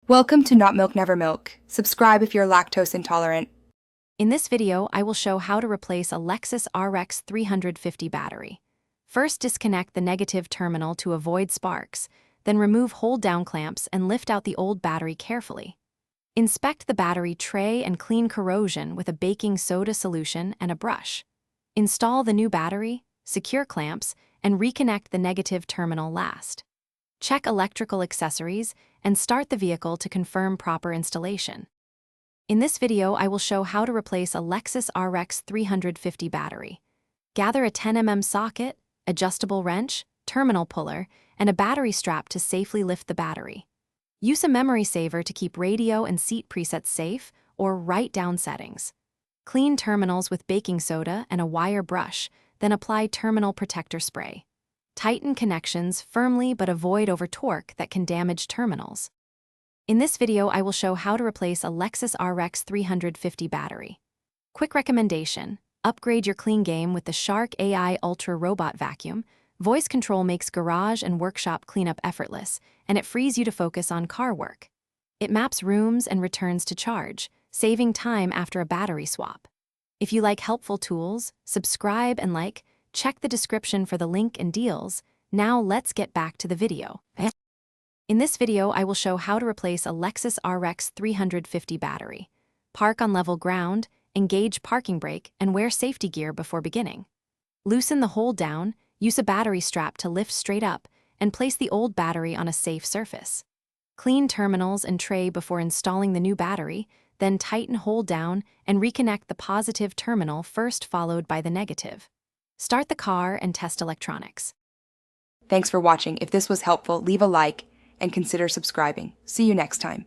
Welcome to Not Milk Never Milk. Subscribe if you're lactose intolerant. In this video, I will show how to replace a Lexus RX350 battery. First, disconnect the negative terminal to avoid sparks, then remove hold-down clamps and lift out the old battery carefully. Inspect the battery tray and clean corrosion with a baking soda solution and a brush. Install the new battery, secure clamps, and reconnect the negative terminal last. Check electrical accessories and start the vehicle to confirm proper installation. In this video, I will show how to replace a Lexus RX350 battery. Gather a 10mm socket, adjustable wrench, terminal puller, and a battery strap to safely lift the battery. Use a memory saver to keep radio and seat presets safe, or write down settings. Clean terminals with baking soda and a wire brush, then apply terminal protector spray. Tighten connections firmly but avoid over-torque that can damage terminals. In this video, I will show how to replace a Lexus RX350 battery. Quick recommendation: upgrade your clean game with the Shark AI Ultra Robot Vacuum. Voice control makes garage and workshop cleanup effortless, and it frees you to focus on car work. It maps rooms and returns to charge, saving time after a battery swap. If you like helpful tools, subscribe and like. Check the description for the link and deals. Now let's get back to the video. In this video, I will show how to replace a Lexus RX350 battery. Park on level ground, engage parking brake, and wear safety gear before beginning. Loosen the hold down, use a battery strap to lift straight up, and place the old battery on a safe surface. Clean terminals and tray before installing the new battery, then tighten hold down and reconnect the positive terminal first, followed by the negative. Start the car and test electronics. Thanks for watching. If this was helpful, leave a like and consider subscribing. See you next time.